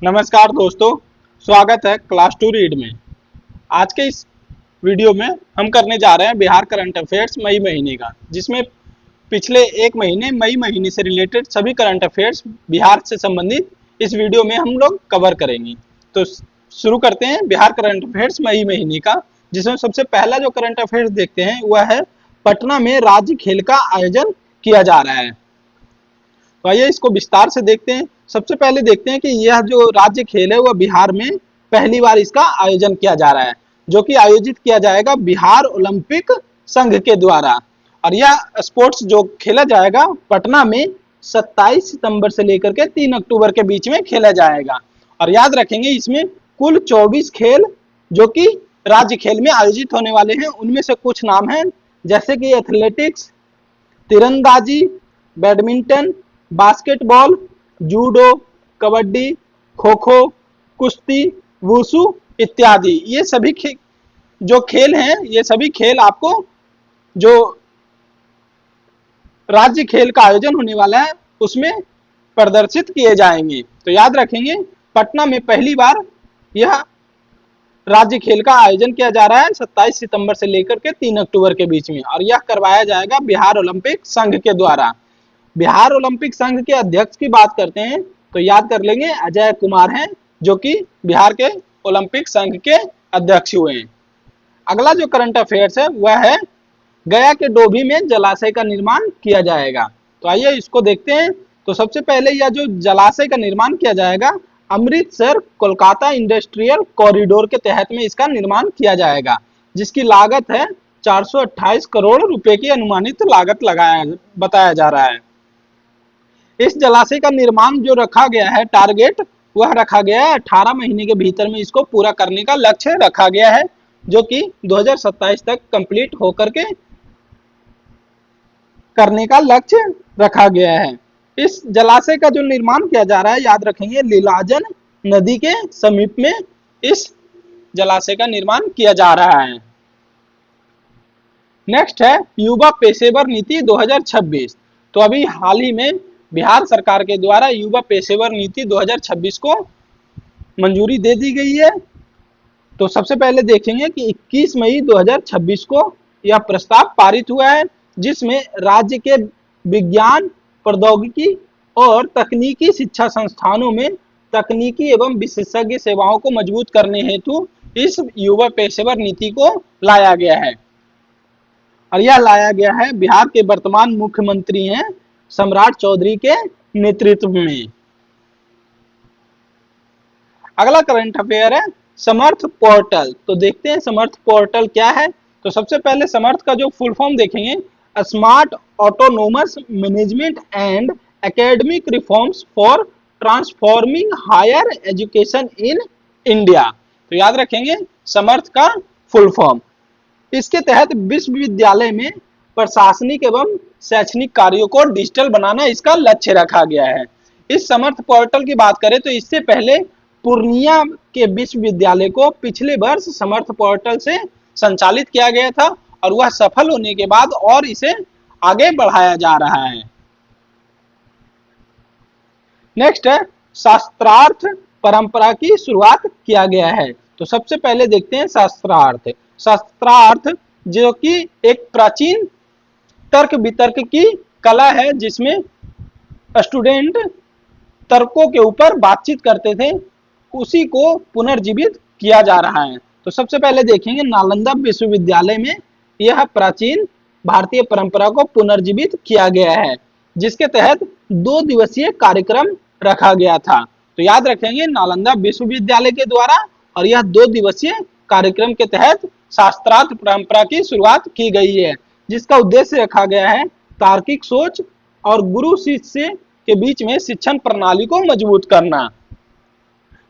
नमस्कार दोस्तों, स्वागत है क्लास 2 रीड में। आज के इस वीडियो में हम करने जा रहे हैं बिहार करंट अफेयर्स मई महीने का, जिसमें पिछले एक महीने मई महीने से रिलेटेड सभी करंट अफेयर्स बिहार से संबंधित इस वीडियो में हम लोग कवर करेंगे। तो शुरू करते हैं बिहार करंट अफेयर्स मई महीने का, जिसमें सबसे पहला जो करंट अफेयर्स देखते हैं वह है पटना में राज्य खेल का आयोजन किया जा रहा है। तो आइए इसको विस्तार से देखते हैं। सबसे पहले देखते हैं कि यह जो राज्य खेल है वह बिहार में पहली बार इसका आयोजन किया जा रहा है, जो कि आयोजित किया जाएगा बिहार ओलंपिक संघ के द्वारा। और यह स्पोर्ट्स जो खेला जाएगा पटना में 27 सितंबर से लेकर के 3 अक्टूबर के बीच में खेला जाएगा। और याद रखेंगे इसमें कुल 24 खेल जो कि राज्य खेल में आयोजित होने वाले हैं। उनमें से कुछ नाम हैं, जैसे कि एथलेटिक्स, तीरंदाजी, badminton, basketball, judo, kabaddi, kho kho, कुश्ती, वुशु इत्यादि। ये सभी जो खेल हैं, ये सभी खेल आपको जो राज्य खेल का आयोजन होने वाला है उसमें प्रदर्शित किए जाएंगे। तो याद रखेंगे पटना में पहली बार यह राज्य खेल का आयोजन किया जा रहा है 27 सितंबर से लेकर के 3 अक्टूबर के बीच में, और यह करवाया जाएगा बिहार ओलंपिक संघ के द्वारा। बिहार ओलंपिक संघ के अध्यक्ष की बात करते हैं तो याद कर लेंगे अजय कुमार हैं, जो कि बिहार के ओलंपिक संघ के अध्यक्ष हुए हैं। अगला जो करंट अफेयर्स है वह है गया के डोभी में जलाशय का निर्माण किया जाएगा। तो आइए इसको देखते हैं। तो सबसे पहले यह जो जलाशय का निर्माण किया जाएगा अमृतसर कोलकाता इंडस्ट्रियल कॉरिडोर के तहत में इसका निर्माण किया जाएगा, जिसकी लागत है 428 करोड़ रुपए की अनुमानित लागत बताया जा रहा है। इस जलाशय का निर्माण जो रखा गया है टारगेट, वह रखा गया है 18 महीने के भीतर में इसको पूरा करने का लक्ष्य रखा गया है, जो कि 2027 तक कंप्लीट होकर के करने का लक्ष्य रखा गया है। इस जलाशय का जो निर्माण किया जा रहा है, याद रखेंगे लीलाजन नदी के समीप में इस जलाशय का निर्माण किया जा रहा है। नेक्स्ट है युवा पेशेवर नीति 2026। तो अभी हाल ही में बिहार सरकार के द्वारा युवा पेशेवर नीति 2026 को मंजूरी दे दी गई है। तो सबसे पहले देखेंगे कि 21 मई 2026 को यह प्रस्ताव पारित हुआ है, जिसमें राज्य के विज्ञान, प्रौद्योगिकी और तकनीकी शिक्षा संस्थानों में तकनीकी एवं विशेषज्ञ सेवाओं को मजबूत करने हेतु इस युवा पेशेवर नीति को लाया गया है। और यह लाया गया है बिहार के वर्तमान मुख्यमंत्री हैं सम्राट चौधरी के नेतृत्व में। अगला करंट अफेयर है समर्थ पोर्टल। तो देखते हैं समर्थ पोर्टल क्या है। तो सबसे पहले समर्थ का जो फुल फॉर्म देखेंगे, smart autonomous management and academic reforms for transforming higher education in India. तो याद रखेंगे समर्थ का फुल फॉर्म। इसके तहत विश्वविद्यालय में प्रशासनिक एवं शैक्षणिक कार्यों को डिजिटल बनाना इसका लक्ष्य रखा गया है। इस समर्थ पोर्टल की बात करें तो इससे पहले पूर्णिया के विश्वविद्यालय को पिछले वर्ष समर्थ पोर्टल से संचालित किया गया था, और वह सफल होने के बाद और इसे आगे बढ़ाया जा रहा है। नेक्स्ट है शास्त्रार्थ परंपरा की शुरुआत किया गया है। तो सबसे पहले देखते हैं शास्त्रार्थ। शास्त्रार्थ जो कि एक प्राचीन तर्क वितर्क की कला है, जिसमें स्टूडेंट तर्कों के ऊपर बातचीत करते थे, उसी को पुनर्जीवित किया जा रहा है। तो सबसे पहले देखेंगे नालंदा विश्वविद्यालय में यह प्राचीन भारतीय परंपरा को पुनर्जीवित किया गया है, जिसके तहत 2 दिवसीय कार्यक्रम रखा गया था। तो याद रखेंगे नालंदा विश्वविद्यालय के द्वारा, और यह 2 दिवसीय कार्यक्रम के तहत शास्त्रार्थ परंपरा की शुरुआत की गई है, जिसका उद्देश्य रखा गया है तार्किक सोच और गुरु शिष्य के बीच में शिक्षण प्रणाली को मजबूत करना।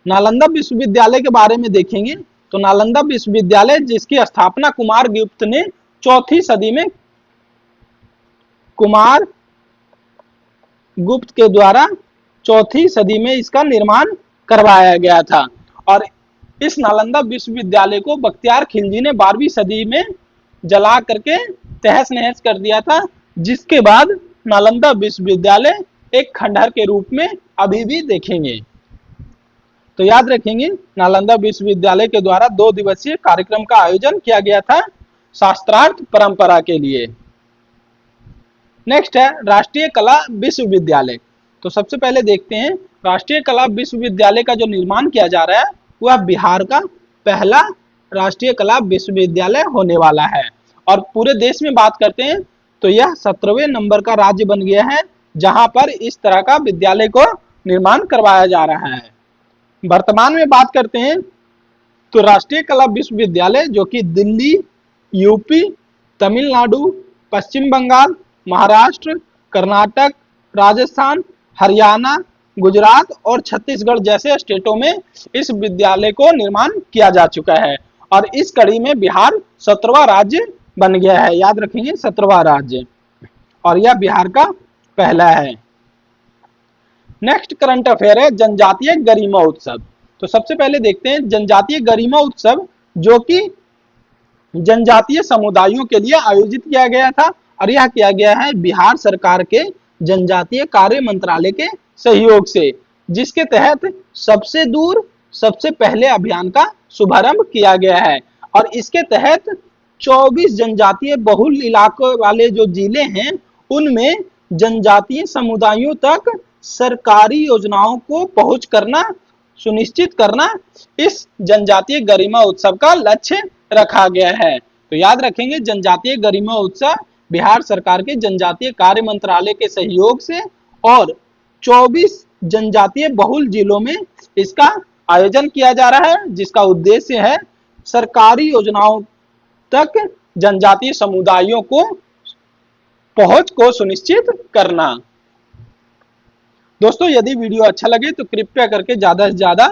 नालंदा विश्वविद्यालय के बारे में देखेंगे तो नालंदा विश्वविद्यालय जिसकी स्थापना कुमार गुप्त ने 4वीं सदी में कुमार गुप्त के द्वारा 4वीं सदी में इसका निर्माण करवाया गया था, और इस नालंदा विश्वविद्यालय को बख्तियार खिलजी ने 12वीं सदी में जला करके तहस नहस कर दिया था, जिसके बाद नालंदा विश्वविद्यालय एक खंडहर के रूप में अभी भी देखेंगे। तो याद रखेंगे नालंदा विश्वविद्यालय के द्वारा 2 दिवसीय कार्यक्रम का आयोजन किया गया था शास्त्रार्थ परंपरा के लिए। नेक्स्ट है राष्ट्रीय कला विश्वविद्यालय। तो सबसे पहले देखते हैं राष्ट्रीय कला विश्वविद्यालय का जो निर्माण किया जा रहा है वह बिहार का पहला राष्ट्रीय कला विश्वविद्यालय होने वाला है। और पूरे देश में बात करते हैं तो यह 17वें नंबर का राज्य बन गया है जहां पर इस तरह का विद्यालय को निर्माण करवाया जा रहा है। वर्तमान में बात करते हैं तो राष्ट्रीय कला विश्वविद्यालय जो कि दिल्ली, यूपी, तमिलनाडु, पश्चिम बंगाल, महाराष्ट्र, कर्नाटक, राजस्थान, हरियाणा, गुजरात और छत्तीसगढ़ जैसे स्टेटों में इस विद्यालय को निर्माण किया जा चुका है। और इस कड़ी में बिहार 17वां राज्य बन गया है। याद रखेंगे 17वां राज्य, और यह बिहार का पहला है। नेक्स्ट करंट अफेयर है जनजातीय गरिमा उत्सव। तो सबसे पहले देखते हैं जनजातीय गरिमा उत्सव जो कि जनजातीय समुदायों के लिए आयोजित किया गया था, और यह किया गया है बिहार सरकार के जनजातीय कार्य मंत्रालय के सहयोग से, जिसके तहत सबसे दूर सबसे पहले अभियान का शुभारंभ किया गया है। और इसके तहत 24 जनजातीय बहुल इलाकों वाले जो जिले हैं उनमें जनजातीय समुदायों तक सरकारी योजनाओं को पहुंच करना सुनिश्चित करना इस जनजातीय गरिमा उत्सव का लक्ष्य रखा गया है। तो याद रखेंगे जनजातीय गरिमा उत्सव बिहार सरकार के जनजातीय कार्य मंत्रालय के सहयोग से और 24 जनजातीय बहुल जिलों में इसका आयोजन किया जा रहा है, जिसका उद्देश्य है सरकारी योजनाओं तक जनजातीय समुदायों को पहुंच को सुनिश्चित करना। दोस्तों यदि वीडियो अच्छा लगे तो कृपया करके ज्यादा से ज्यादा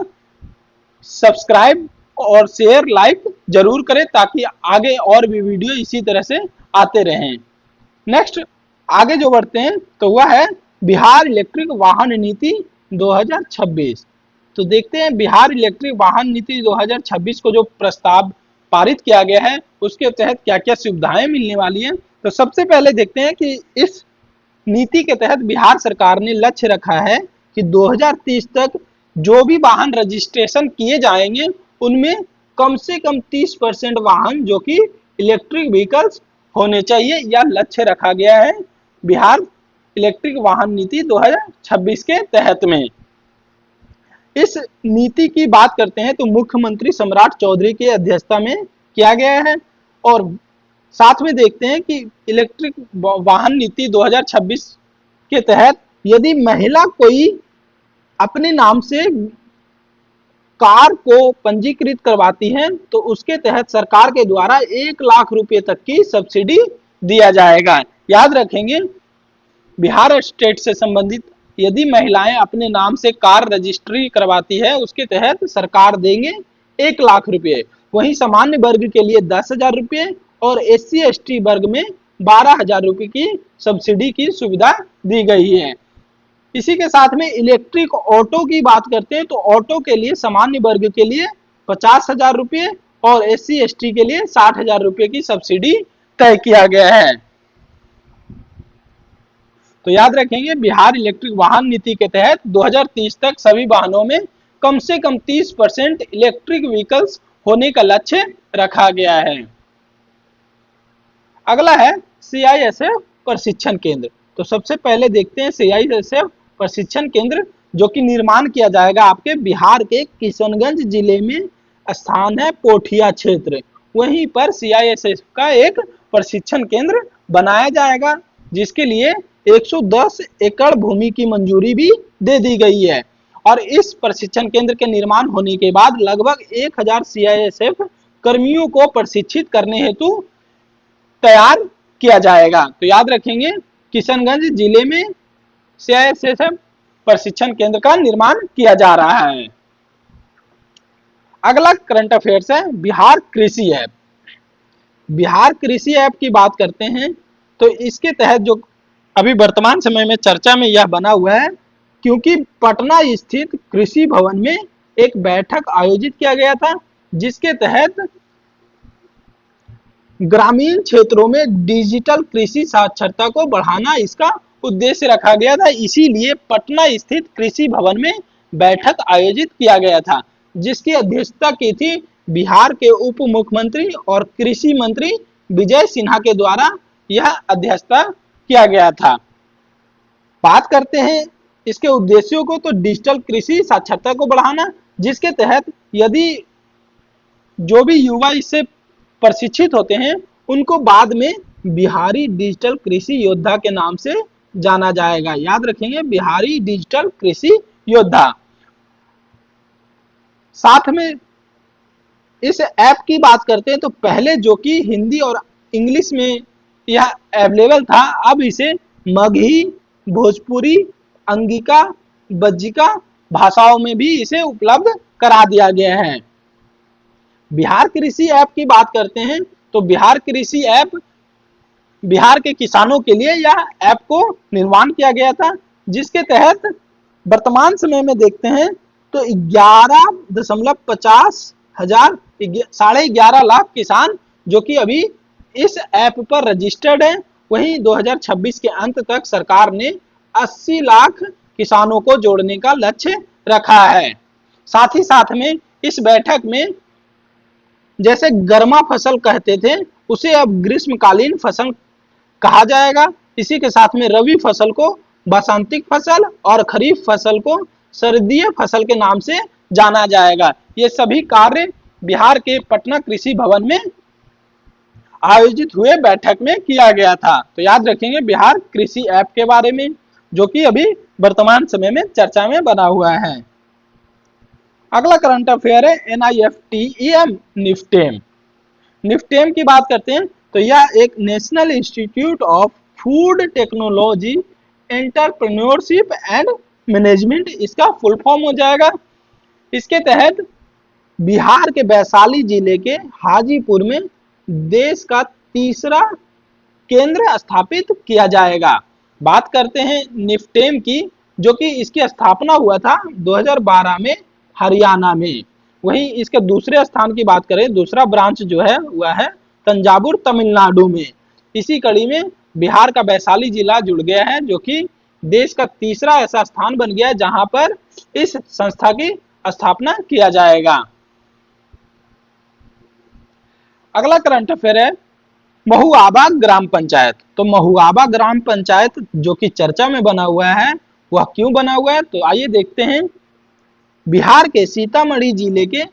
सब्सक्राइब और शेयर लाइक जरूर करें ताकि आगे और भी वीडियो इसी तरह से आते रहें। नेक्स्ट आगे जो बढ़ते हैं तो वह है बिहार इलेक्ट्रिक वाहन नीति 2026। तो देखते हैं बिहार इलेक्ट्रिक वाहन नीति 2026 को जो प्रस्ताव पारित किया गया है उसके तहत क्या क्या सुविधाएं मिलने वाली हैं। तो सबसे पहले देखते हैं कि इस नीति के तहत बिहार सरकार ने लक्ष्य रखा है कि 2030 तक जो भी वाहन रजिस्ट्रेशन किए जाएंगे उनमें कम से कम 30% वाहन जो कि इलेक्ट्रिक व्हीकल्स होने चाहिए, यह लक्ष्य रखा गया है बिहार इलेक्ट्रिक वाहन नीति 2026 के तहत में। इस नीति की बात करते हैं तो मुख्यमंत्री सम्राट चौधरी की अध्यक्षता में किया गया है। और साथ में देखते हैं कि इलेक्ट्रिक वाहन नीति 2026 के तहत यदि महिला कोई अपने नाम से कार को पंजीकृत करवाती है तो उसके तहत सरकार के द्वारा 1 लाख रुपए तक की सब्सिडी दिया जाएगा। याद रखेंगे बिहार स्टेट से संबंधित यदि महिलाएं अपने नाम से कार रजिस्ट्री करवाती है उसके तहत सरकार देंगे 1 लाख रुपए। वहीं सामान्य वर्ग के लिए 10,000 रुपए और SC ST वर्ग में 12,000 रुपए की सब्सिडी की सुविधा दी गई है। इसी के साथ में इलेक्ट्रिक ऑटो की बात करते हैं तो ऑटो के लिए सामान्य वर्ग के लिए 50,000 रुपए और SC ST के लिए 60,000 रुपए की सब्सिडी तय किया गया है। तो याद रखेंगे बिहार इलेक्ट्रिक वाहन नीति के तहत 2030 तक सभी वाहनों में कम से कम 30% इलेक्ट्रिक व्हीकल्स होने का लक्ष्य रखा गया है। अगला है CISF प्रशिक्षण केंद्र। तो सबसे पहले देखते हैं CISF प्रशिक्षण केंद्र जो कि निर्माण किया जाएगा आपके बिहार के किशनगंज जिले में, स्थान है पोठिया क्षेत्र। वहीं पर CISF का एक प्रशिक्षण केंद्र बनाया जाएगा जिसके लिए 110 एकड़ भूमि की मंजूरी भी दे दी गई है। और इस प्रशिक्षण केंद्र के निर्माण होने के बाद लगभग 1000 CISF कर्मियों को प्रशिक्षित करने हेतु तैयार किया जाएगा। तो याद रखेंगे किशनगंज जिले में CISF प्रशिक्षण केंद्र का निर्माण किया जा रहा है। अगला करंट अफेयर्स है बिहार कृषि ऐप। बिहार कृषि ऐप की बात करते हैं तो इसके तहत जो अभी वर्तमान समय में चर्चा में यह बना हुआ है क्योंकि पटना स्थित कृषि भवन में एक बैठक आयोजित किया गया था जिसके तहत ग्रामीण क्षेत्रों में डिजिटल कृषि साक्षरता को बढ़ाना इसका उद्देश्य रखा गया था। इसीलिए पटना स्थित कृषि भवन में बैठक आयोजित किया गया था, जिसकी अध्यक्षता की थी बिहार के उप मुख्यमंत्री और कृषि मंत्री विजय सिन्हा के द्वारा यह अध्यक्षता किया गया था। बात करते हैं इसके उद्देश्यों को, तो डिजिटल कृषि साक्षरता को बढ़ाना, जिसके तहत यदि जो भी युवा इससे प्रशिक्षित होते हैं उनको बाद में बिहारी डिजिटल कृषि योद्धा के नाम से जाना जाएगा। याद रखेंगे, बिहारी डिजिटल कृषि योद्धा। साथ में इस ऐप की बात करते हैं तो पहले जो कि हिंदी और इंग्लिश में यह अवेलेबल था, अब इसे मगही, भोजपुरी, अंगिका, बज्जिका भाषाओं में भी इसे उपलब्ध करा दिया गया है। बिहार कृषि ऐप की बात करते हैं तो बिहार कृषि ऐप बिहार के किसानों के लिए यह ऐप को निर्माण किया गया था, जिसके तहत वर्तमान समय में देखते हैं तो 11.50 11.5 लाख किसान जो कि अभी इस ऐप पर रजिस्टर्ड हैं। वहीं 2026 के अंत तक सरकार ने 80 लाख किसानों को जोड़ने का लक्ष्य रखा है। साथ ही साथ में इस बैठक में जैसे गर्मा फसल कहते थे उसे अब ग्रीष्मकालीन फसल कहा जाएगा। इसी के साथ में रबी फसल को बसंतिक फसल और खरीफ फसल को सर्दीय फसल के नाम से जाना जाएगा। ये सभी कार्य बिहार के पटना कृषि भवन में आयोजित हुए बैठक में किया गया था। तो याद रखेंगे बिहार कृषि ऐप के बारे में, जो कि अभी वर्तमान समय में चर्चा में बना हुआ है। अगला करंट अफेयर है NIFTEM निफ्टेम। निफ्टेम की बात करते हैं तो यह एक national institute of food technology entrepreneurship and management इसका फुल फॉर्म हो जाएगा। इसके तहत बिहार के वैशाली जिले के हाजीपुर में देश का तीसरा केंद्र स्थापित किया जाएगा। बात करते हैं निफ्टेम की, जो कि इसकी स्थापना हुआ था 2012 में हरियाणा में। वहीं इसके दूसरे स्थान की बात करें, दूसरा ब्रांच जो है वह है तंजावुर तमिलनाडु में। इसी कड़ी में बिहार का वैशाली जिला जुड़ गया है, जो कि देश का तीसरा ऐसा स्थान बन गया है जहां पर इस संस्था की स्थापना किया जाएगा। अगला करंट अफेयर है महुआबा ग्राम पंचायत। तो महुआबा ग्राम पंचायत जो कि चर्चा में बना हुआ है, वह क्यों बना हुआ है, तो आइए देखते हैं। बिहार के सीतामढ़ी जिले के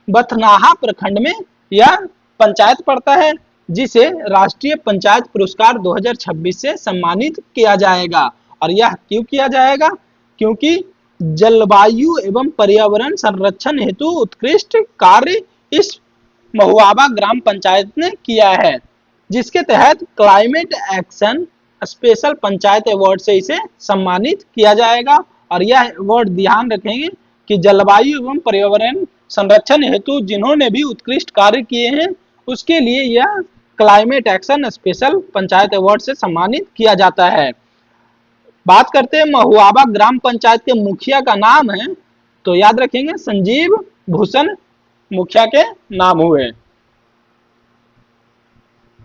बथनाहा प्रखंड में यह पंचायत पड़ता है, जिसे राष्ट्रीय पंचायत पुरस्कार 2026 से सम्मानित किया जाएगा। और यह क्यों किया जाएगा, क्योंकि जलवायु एवं पर्यावरण संरक्षण हेतु उत्कृष्ट कार्य इस महुआबा ग्राम पंचायत ने किया है, जिसके तहत climate action special panchayat award से इसे सम्मानित किया जाएगा। और यह अवार्ड ध्यान रखेंगे कि जलवायु एवं पर्यावरण संरक्षण हेतु जिन्होंने भी उत्कृष्ट कार्य किए हैं उसके लिए यह climate action special panchayat award से सम्मानित किया जाता है। बात करते हैं महुआबा ग्राम पंचायत के मुखिया का नाम है, तो याद रखेंगे संजीव भूषण मुखिया के नाम हुए।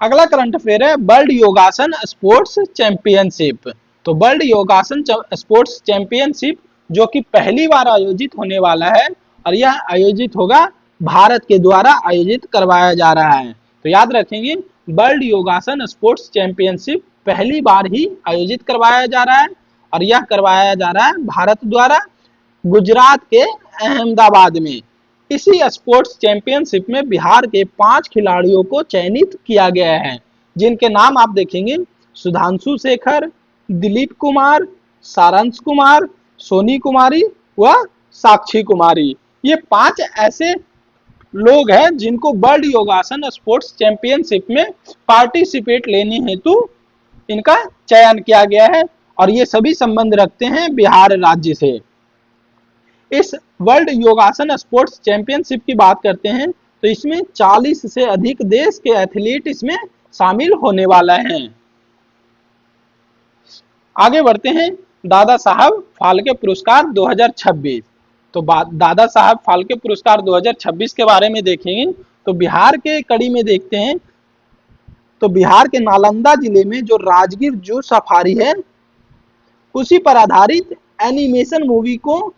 अगला करंट अफेयर है वर्ल्ड योगासन स्पोर्ट्स चैंपियनशिप। तो वर्ल्ड योगासन स्पोर्ट्स चैंपियनशिप जो कि पहली बार आयोजित होने वाला है, और यह आयोजित होगा भारत के द्वारा आयोजित करवाया जा रहा है। तो याद रखेंगे वर्ल्ड योगासन स्पोर्ट्स चैंपियनशिप पहली बार ही आयोजित करवाया जा रहा है, और यह करवाया जा रहा है भारत द्वारा गुजरात के अहमदाबाद में। इसी स्पोर्ट्स चैंपियनशिप में बिहार के 5 खिलाड़ियों को चयनित किया गया है, जिनके नाम आप देखेंगे सुधांशु शेखर, दिलीप कुमार, सारांश कुमार, सोनी कुमारी व साक्षी कुमारी। ये 5 ऐसे लोग हैं जिनको वर्ल्ड योगासन स्पोर्ट्स चैंपियनशिप में पार्टिसिपेट लेने हेतु इनका चयन किया गया है, और ये सभी संबंध रखते हैं बिहार राज्य से। इस वर्ल्ड योगासन स्पोर्ट्स चैंपियनशिप की बात करते हैं तो इसमें 40 से अधिक देश के एथलीट इसमें शामिल होने वाला हैं। आगे बढ़ते हैं दादा साहब फाल्के पुरस्कार 2026। तो दादा साहब फाल्के पुरस्कार 2026 के बारे में देखेंगे तो बिहार के कड़ी में देखते हैं तो बिहार के नालंदा जिले में जो राजगीर जू सफारी है उसी पर आधारित एनिमेशन मूवी को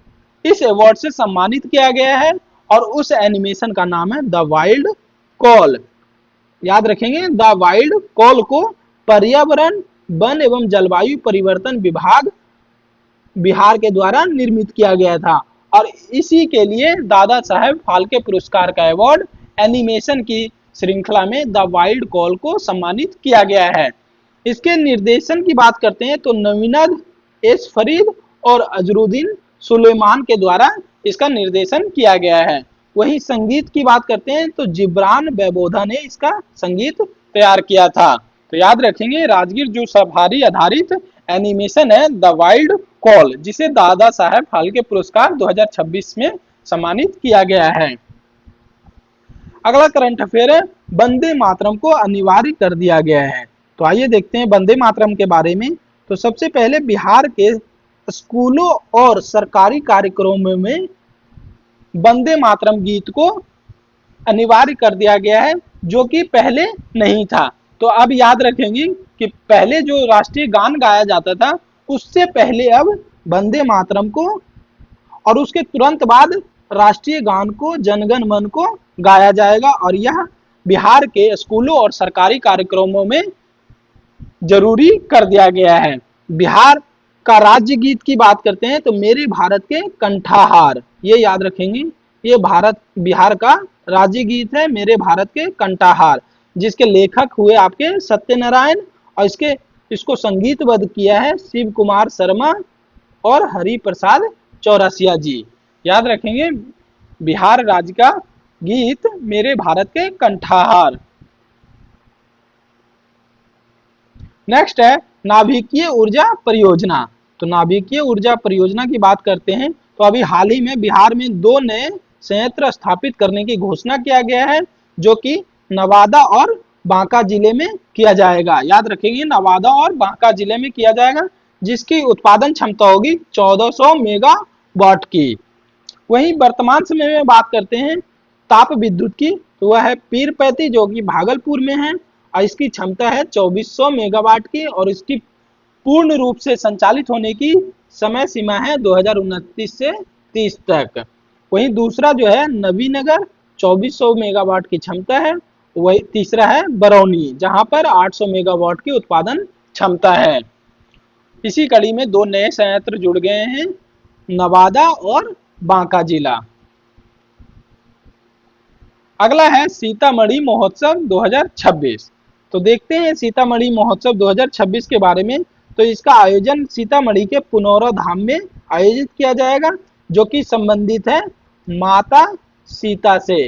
इस अवार्ड से सम्मानित किया गया है और उस एनिमेशन का नाम है द वाइल्ड कॉल। याद रखेंगे, द वाइल्ड कॉल को पर्यावरण, वन एवं जलवायु परिवर्तन विभाग बिहार के द्वारा निर्मित किया गया था और इसी के लिए दादा साहेब फाल्के पुरस्कार का अवार्ड एनिमेशन की श्रृंखला में द वाइल्ड कॉल को सम्मानित किया गया है। इसके निर्देशन की बात करते हैं तो नवीनद एस फरीद और अजरुद्दीन सुलेमान के द्वारा इसका निर्देशन किया गया है। वही संगीत की बात करते हैं तो जिब्रान बैबोधा ने इसका संगीत तैयार किया था। तो याद रखेंगे, राजगीर जू सफारी आधारित एनिमेशन है द वाइल्ड कॉल, जिसे दादा साहेब फाल्के पुरस्कार 2026 में सम्मानित किया गया है। अगला करंट अफेयर है, वंदे मातरम को अनिवार्य कर दिया गया है। तो आइए देखते हैं वंदे मातरम के बारे में। तो सबसे पहले बिहार के स्कूलों और सरकारी कार्यक्रमों में वंदे मातरम गीत को अनिवार्य कर दिया गया है, जो कि पहले नहीं था। तो अब याद रखेंगे कि पहले जो राष्ट्रीय गान गाया जाता था उससे पहले अब वंदे मातरम को और उसके तुरंत बाद राष्ट्रीय गान को, जनगण मन को गाया जाएगा और यह बिहार के स्कूलों और सरकारी कार्यक्रमों में जरूरी कर दिया गया है। बिहार का राज्य गीत की बात करते हैं तो मेरे भारत के कंठाहार, ये याद रखेंगे, ये बिहार का राज्य गीत है मेरे भारत के कंठाहार, जिसके लेखक हुए आपके सत्यनारायण और इसको संगीतबद्ध किया है शिव कुमार शर्मा और हरि प्रसाद चौरसिया जी। याद रखेंगे, बिहार राज्य का गीत मेरे भारत के कंठाहार। नेक्स्ट है नाभिकीय ऊर्जा परियोजना। तो नाभिकीय ऊर्जा परियोजना की बात करते हैं तो अभी हाल ही में बिहार में 2 नए संयंत्र स्थापित करने की घोषणा किया गया है, जो कि नवादा और बांका जिले में किया जाएगा। याद रखेंगे, नवादा और बांका जिले में किया जाएगा, जिसकी उत्पादन क्षमता होगी 1400 मेगावाट की। वहीं वर्तमान समय में बात करते हैं ताप विद्युत की, तो वह है पीरपैंती, जो कि भागलपुर में है और इसकी क्षमता है 2400 मेगावाट की और इसकी पूर्ण रूप से संचालित होने की समय सीमा है 2029 से 30 तक। वहीं दूसरा जो है नवीनगर 2400 मेगावाट की क्षमता है। वही तीसरा है बरौनी, जहां पर 800 मेगावाट की उत्पादन क्षमता है। इसी कड़ी में 2 नए संयंत्र जुड़ गए हैं, नवादा और बांका जिला। अगला है सीतामढ़ी महोत्सव 2026। तो देखते हैं सीतामढ़ी महोत्सव 2026 के बारे में। तो इसका आयोजन सीतामढ़ी के पुनौरा धाम में आयोजित किया जाएगा, जो कि संबंधित है माता सीता से।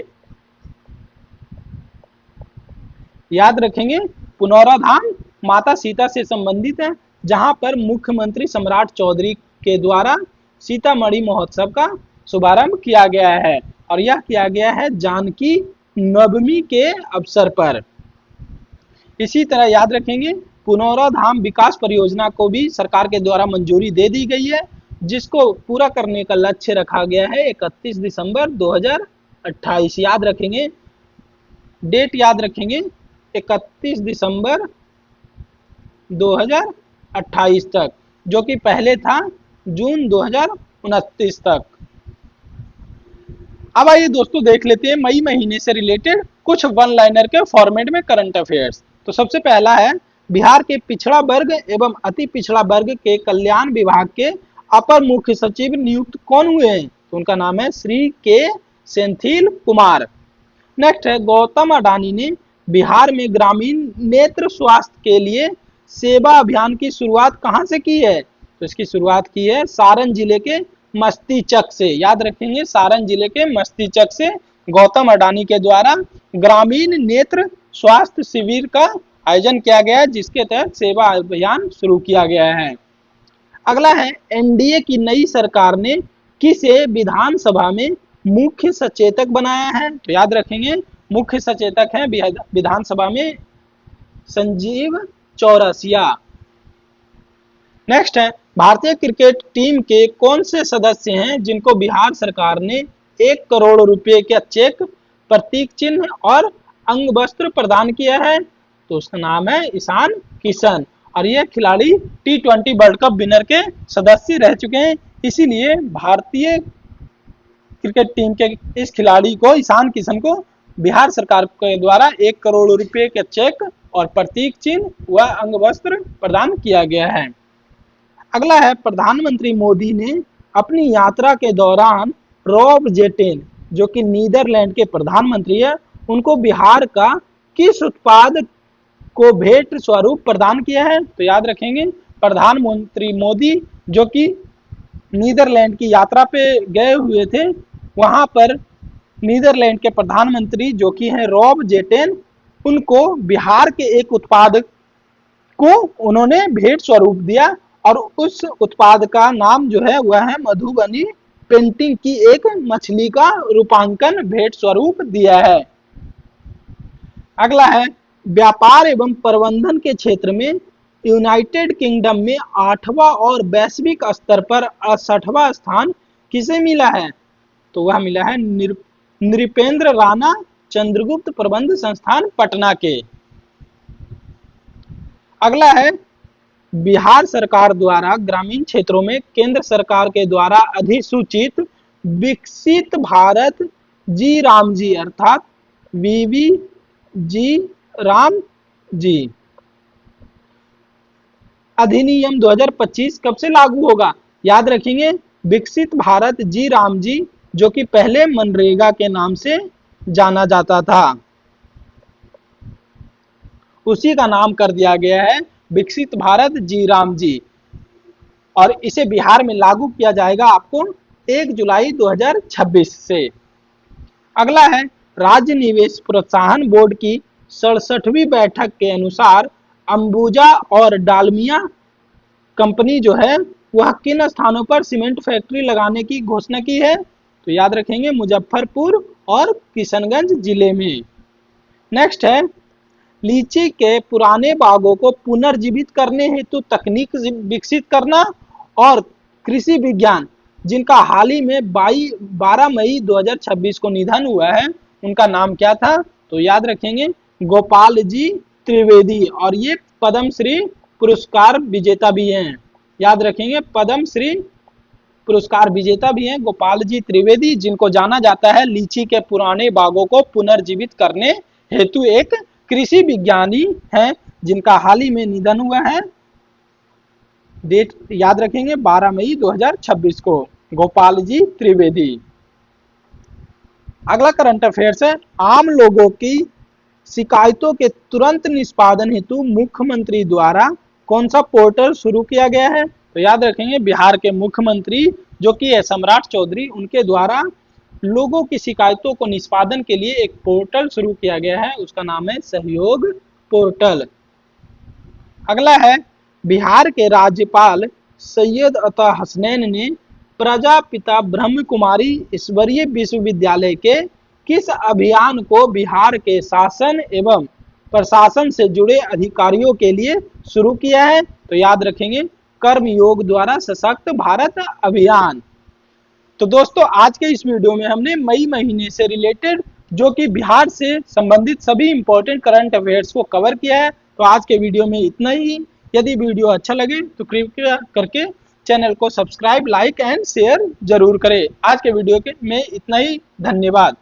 याद रखेंगे, पुनौरा धाम माता सीता से संबंधित है, जहां पर मुख्यमंत्री सम्राट चौधरी के द्वारा सीतामढ़ी महोत्सव का शुभारंभ किया गया है और यह किया गया है जानकी नवमी के अवसर पर। इसी तरह याद रखेंगे, पुनौरा धाम विकास परियोजना को भी सरकार के द्वारा मंजूरी दे दी गई है, जिसको पूरा करने का लक्ष्य रखा गया है 31 दिसंबर 2028। याद रखेंगे, डेट याद रखेंगे, 31 दिसंबर 2028 तक, जो कि पहले था जून 2029 तक। अब आइए दोस्तों देख लेते हैं मई महीने से रिलेटेड कुछ वन लाइनर के फॉर्मेट में करंट अफेयर्स। तो सबसे पहला है, बिहार के पिछड़ा वर्ग एवं अति पिछड़ा वर्ग के कल्याण विभाग के अपर मुख्य सचिव नियुक्त कौन हुए हैं? तो उनका नाम है श्री के सेंथिल कुमार। नेक्स्ट है, गौतम अडानी ने बिहार में ग्रामीण नेत्र स्वास्थ्य के लिए सेवा अभियान की शुरुआत कहां से की है? तो इसकी शुरुआत की है सारण जिले के मस्तीचक से। याद रखेंगे, सारण जिले के मस्तीचक से गौतम अडानी के द्वारा ग्रामीण नेत्र स्वास्थ्य शिविर का आयोजन किया गया है, जिसके तहत सेवा अभियान शुरू किया गया है। अगला है, एनडीए की नई सरकार ने किसे विधानसभा में मुख्य सचेतक बनाया है? तो याद रखेंगे, मुख्य सचेतक है विधानसभा में संजीव चौरसिया। नेक्स्ट है, भारतीय क्रिकेट टीम के कौन से सदस्य हैं जिनको बिहार सरकार ने 1 करोड़ रुपए का चेक, प्रतीक चिन्ह और अंगवस्त्र प्रदान किया है? तो उसका नाम है ईशान किशन और यह खिलाड़ी T20 वर्ल्ड कप विनर के सदस्य रह चुके हैं। इसीलिए भारतीय क्रिकेट टीम के इस खिलाड़ी को, ईशान किशन को, बिहार सरकार के द्वारा 1 करोड़ रुपए के चेक और प्रतीक चिन्ह व अंगवस्त्र प्रदान किया गया है। अगला है, प्रधानमंत्री मोदी ने अपनी यात्रा के दौरान रॉब जेटेन, जो कि नीदरलैंड के प्रधानमंत्री है, उनको बिहार का किस उत्पाद को भेंट स्वरूप प्रदान किया है? तो याद रखेंगे, प्रधानमंत्री मोदी जो कि नीदरलैंड की यात्रा पे गए हुए थे, वहां पर नीदरलैंड के प्रधानमंत्री जो कि हैं रॉब जेटेन, उनको बिहार के एक उत्पाद को उन्होंने भेंट स्वरूप दिया और उस उत्पाद का नाम जो है वह है मधुबनी पेंटिंग की एक मछली का रूपांकन भेंट स्वरूप दिया है। अगला है, व्यापार एवं प्रबंधन के क्षेत्र में यूनाइटेड किंगडम में 8वां और वैश्विक स्तर पर 68वां स्थान किसे मिला है? तो वह मिला है नृपेंद्र राणा चंद्रगुप्त प्रबंध संस्थान पटना के। अगला है, बिहार सरकार द्वारा ग्रामीण क्षेत्रों में केंद्र सरकार के द्वारा अधिसूचित विकसित भारत जी राम जी अर्थात वीवी जी राम जी अधिनियम 2025 कब से लागू होगा? याद रखेंगे, विकसित भारत जी राम जी जो कि पहले मनरेगा के नाम से जाना जाता था, उसी का नाम कर दिया गया है विकसित भारत जी राम जी, और इसे बिहार में लागू किया जाएगा आपको 1 जुलाई 2026 से। अगला है, राज्य निवेश प्रोत्साहन बोर्ड की 67वीं बैठक के अनुसार अंबुजा और डालमिया कंपनी जो है वह किन स्थानों पर सीमेंट फैक्ट्री लगाने की घोषणा की है? तो याद रखेंगे, मुजफ्फरपुर और किशनगंज जिले में। नेक्स्ट है, लीची के पुराने बागों को पुनर्जीवित करने हेतु तकनीक विकसित करना और कृषि विज्ञान, जिनका हाल ही में 12 मई 2026 को निधन हुआ है, उनका नाम क्या था? तो याद रखेंगे, गोपाल जी त्रिवेदी, और ये पद्मश्री पुरस्कार विजेता भी हैं। याद रखेंगे, पद्मश्री पुरस्कार विजेता भी हैं गोपाल जी त्रिवेदी, जिनको जाना जाता है लीची के पुराने बागों को पुनर्जीवित करने हेतु एक कृषि विज्ञानी हैं, जिनका हाल ही में निधन हुआ है। डेट याद रखेंगे, 12 मई 2026 को, गोपाल जी त्रिवेदी। अगला करंट अफेयर्स है, आम लोगों की शिकायतों के तुरंत निष्पादन हेतु मुख्यमंत्री द्वारा कौन सा पोर्टल शुरू किया गया है? तो याद रखेंगे, बिहार के मुख्यमंत्री जो कि है सम्राट चौधरी, उनके द्वारा लोगों की शिकायतों को निष्पादन के लिए एक पोर्टल शुरू किया गया है, उसका नाम है सहयोग पोर्टल। अगला है, बिहार के राज्यपाल सैयद अता हसनैन ने प्रजापिता ब्रह्म कुमारी ईश्वरीय विश्वविद्यालय के किस अभियान को बिहार के शासन एवं प्रशासन से जुड़े अधिकारियों के लिए शुरू किया है? तो याद रखेंगे, कर्मयोग द्वारा सशक्त भारत अभियान। तो दोस्तों, आज के इस वीडियो में हमने मई महीने से रिलेटेड जो कि बिहार से संबंधित सभी इंपॉर्टेंट करंट अफेयर्स को कवर किया है। तो आज के वीडियो में इतना ही। यदि वीडियो अच्छा लगे तो कृपया करके चैनल को सब्सक्राइब, लाइक एंड शेयर जरूर करें। आज के वीडियो में इतना ही। धन्यवाद।